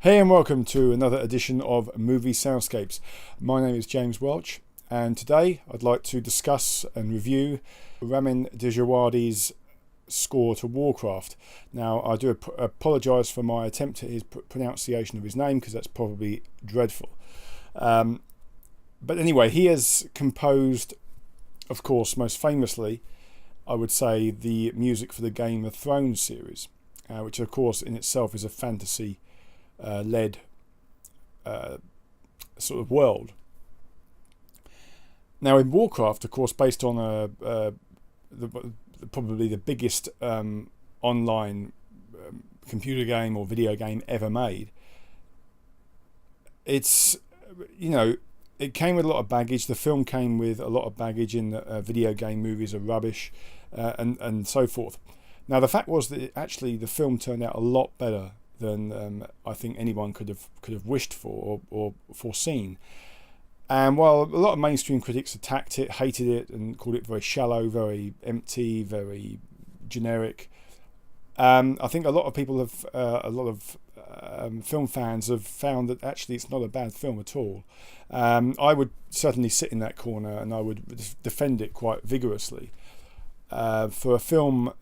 Hey and welcome to another edition of Movie Soundscapes. My name is James Welch, and today I'd like to discuss and review Ramin Djawadi's score to Warcraft. Now, I do apologise for my attempt at his pronunciation of his name, because that's probably dreadful. But anyway, he has composed, of course, most famously, I would say, the music for the Game of Thrones series, which of course in itself is a fantasy led sort of world. Now in Warcraft, of course, based on probably the biggest online computer game or video game ever made, it's, it came with a lot of baggage. The film came with a lot of baggage in that video game movies are rubbish, and so forth. Now the fact was that actually the film turned out a lot better than I think anyone could have wished for or foreseen. And while a lot of mainstream critics attacked it, hated it, and called it very shallow, very empty, very generic, I think a lot of people have, film fans have found that actually it's not a bad film at all. I would certainly sit in that corner and I would defend it quite vigorously. For a film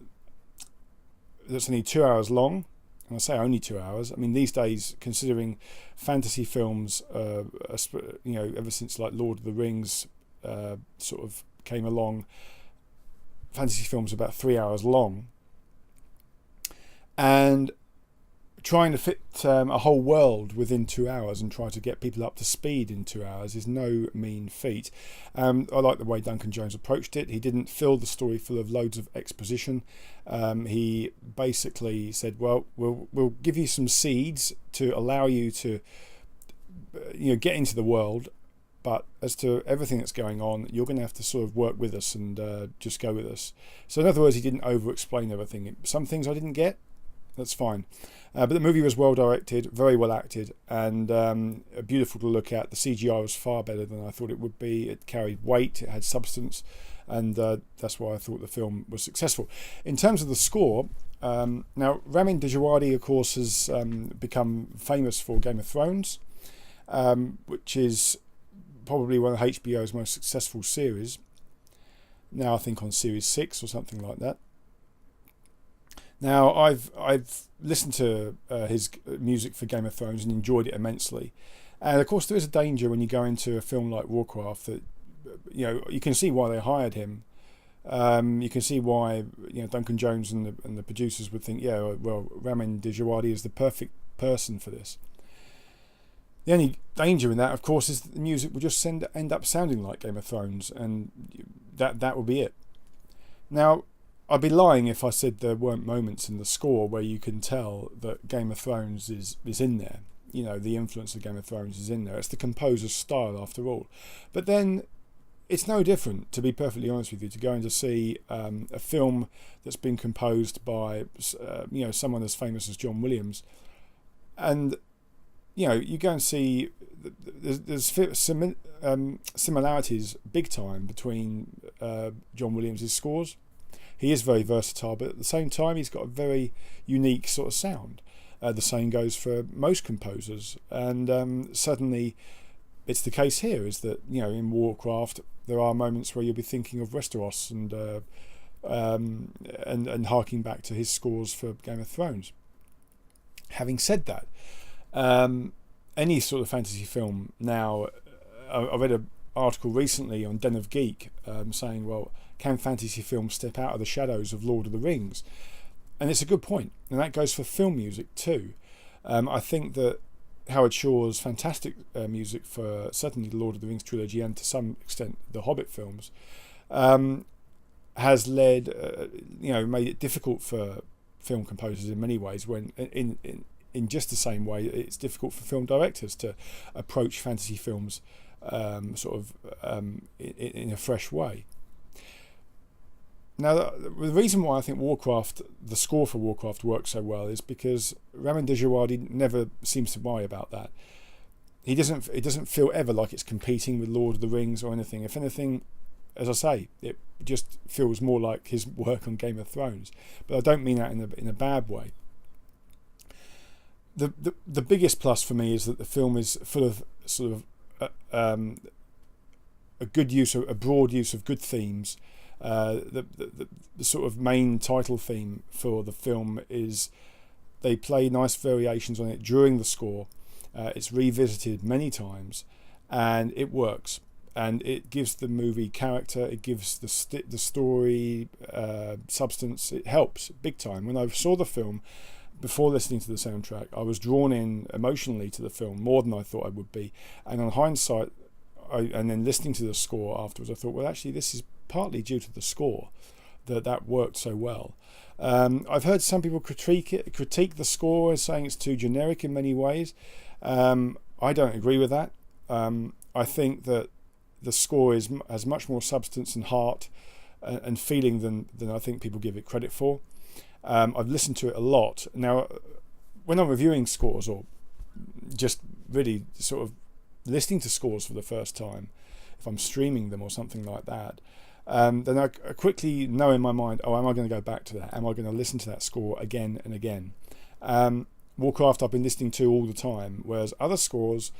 that's only 2 hours long, and I say only 2 hours. I mean, these days, considering fantasy films, ever since like Lord of the Rings sort of came along, fantasy films are about 3 hours long, and trying to fit a whole world within 2 hours and try to get people up to speed in 2 hours is no mean feat. I like the way Ducan Jones approached it. He didn't fill the story full of loads of exposition. He basically said, well, we'll give you some seeds to allow you to get into the world, but as to everything that's going on, you're going to have to sort of work with us and just go with us. So in other words, he didn't over-explain everything. Some things I didn't get, that's fine. But the movie was well directed, very well acted, and beautiful to look at. The CGI was far better than I thought it would be. It carried weight, it had substance, and that's why I thought the film was successful. In terms of the score, now Ramin Djawadi, of course, has become famous for Game of Thrones, which is probably one of HBO's most successful series. Now I think on series 6 or something like that. Now, I've listened to his music for Game of Thrones and enjoyed it immensely. And of course, there is a danger when you go into a film like Warcraft that, you can see why they hired him. You can see why, Ducan Jones and the producers would think, yeah, well, Ramin Djawadi is the perfect person for this. The only danger in that, of course, is that the music will just end up sounding like Game of Thrones, and that will be it. Now, I'd be lying if I said there weren't moments in the score where you can tell that Game of Thrones is in there. The influence of Game of Thrones is in there. It's the composer's style, after all. But then it's no different, to be perfectly honest with you, to going to see a film that's been composed by someone as famous as John Williams, and you go and see there's similarities big time between John Williams' scores. He is very versatile, but at the same time, he's got a very unique sort of sound. The same goes for most composers, and certainly it's the case here. Is that in Warcraft there are moments where you'll be thinking of Westeros and harking back to his scores for Game of Thrones. Having said that, any sort of fantasy film now, I read an article recently on Den of Geek saying, well, can fantasy films step out of the shadows of Lord of the Rings? And it's a good point, and that goes for film music too. I think that Howard Shore's fantastic music for certainly the Lord of the Rings trilogy, and to some extent the Hobbit films, has led, made it difficult for film composers in many ways, when in just the same way it's difficult for film directors to approach fantasy films in a fresh way. Now, the reason why I think the score for Warcraft works so well is because Ramin Djawadi never seems to worry about that. It doesn't feel ever like it's competing with Lord of the Rings or anything. If anything, as I say, it just feels more like his work on Game of Thrones. But I don't mean that in a bad way. the biggest plus for me is that the film is full of sort of a broad use of good themes. The sort of main title theme for the film is they play nice variations on it during the score. It's revisited many times, and it works. And it gives the movie character. It gives the story substance. It helps big time. When I saw the film, before listening to the soundtrack, I was drawn in emotionally to the film more than I thought I would be. And on hindsight, and then listening to the score afterwards, I thought, well, actually, this is partly due to the score that worked so well. I've heard some people critique the score as saying it's too generic in many ways. I don't agree with that. I think that the score has much more substance and heart and feeling than I think people give it credit for. I've listened to it a lot. Now, when I'm reviewing scores or just really sort of listening to scores for the first time, if I'm streaming them or something like that, then I quickly know in my mind, am I going to go back to that? Am I going to listen to that score again and again? Warcraft I've been listening to all the time, whereas other scores,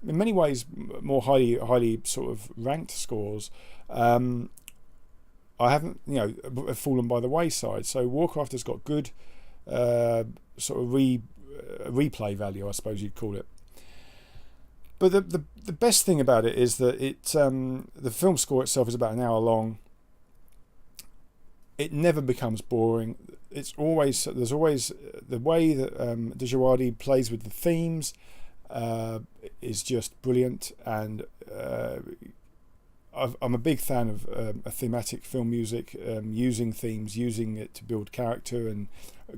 in many ways more highly sort of ranked scores, I haven't, have fallen by the wayside. So Warcraft has got good sort of replay value, I suppose you'd call it. But the best thing about it is that the film score itself is about an hour long. It never becomes boring. There's always the way that Djawadi plays with the themes is just brilliant, and I'm a big fan of a thematic film music, using themes, using it to build character and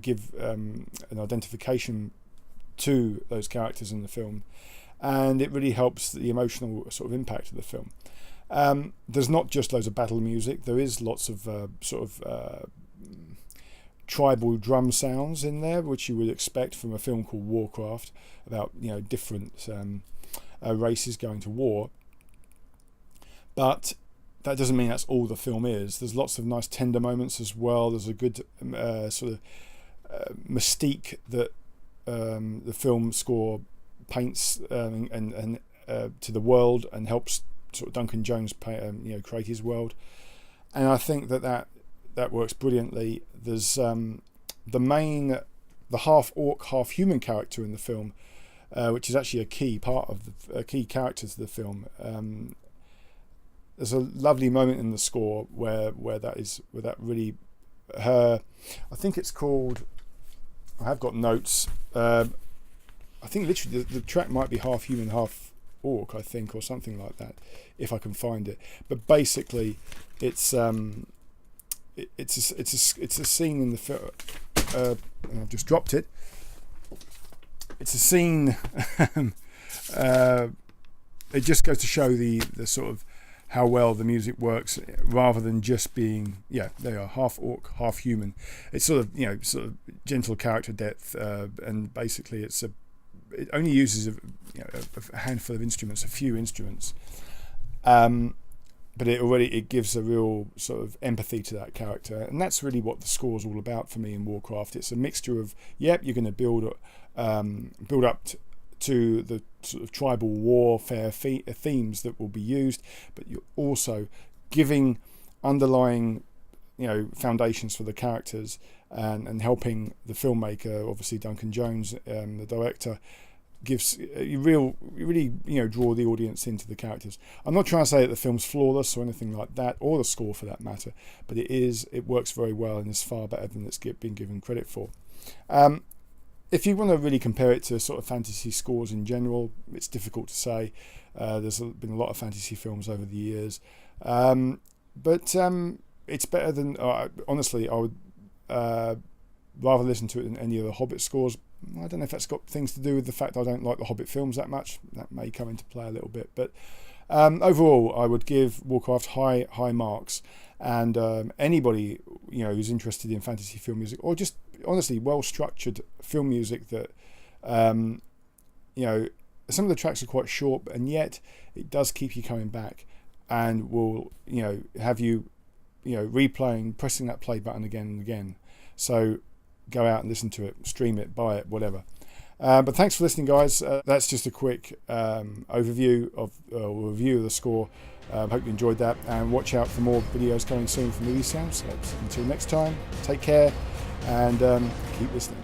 give an identification to those characters in the film, and it really helps the emotional sort of impact of the film. There's not just loads of battle music. There is lots of tribal drum sounds in there, which you would expect from a film called Warcraft, about different races going to war. But that doesn't mean that's all the film is. There's lots of nice tender moments as well. There's a good sort of mystique that the film score paints and to the world, and helps sort of Ducan Jones create his world. And I think that works brilliantly. There's the half orc, half human character in the film, which is actually a key part of a key character to the film. There's a lovely moment in the score where that really I think it's called, I have got notes, I think literally the track might be half human, half orc, I think, or something like that, if I can find it. But basically it's a scene in the film, and I've just dropped it. It's a scene it just goes to show the sort of how well the music works, rather than just being, they are half orc, half human. It's sort of gentle character depth, and basically it only uses a handful of instruments, a few instruments, but it gives a real sort of empathy to that character, and that's really what the score is all about for me in Warcraft. It's a mixture of you're going to build up to the sort of tribal warfare themes that will be used, but you're also giving underlying foundations for the characters, and helping the filmmaker, obviously Ducan Jones, the director, gives you really draw the audience into the characters. I'm not trying to say that the film's flawless or anything like that, or the score for that matter, but it works very well and is far better than it's been given credit for. If you want to really compare it to sort of fantasy scores in general, it's difficult to say. There's been a lot of fantasy films over the years, but it's better than, honestly, I would rather listen to it than any of the Hobbit scores. I don't know if that's got things to do with the fact I don't like the Hobbit films that much. That may come into play a little bit, but overall I would give Warcraft high marks, and anybody who's interested in fantasy film music, or just honestly well structured film music that some of the tracks are quite short, and yet it does keep you coming back, and will have you replaying, pressing that play button again and again. So go out and listen to it, stream it, buy it, whatever. But thanks for listening, guys. That's just a quick overview of review of the score. Hope you enjoyed that, and watch out for more videos coming soon from the Soundscapes. Until next time, take care and keep listening.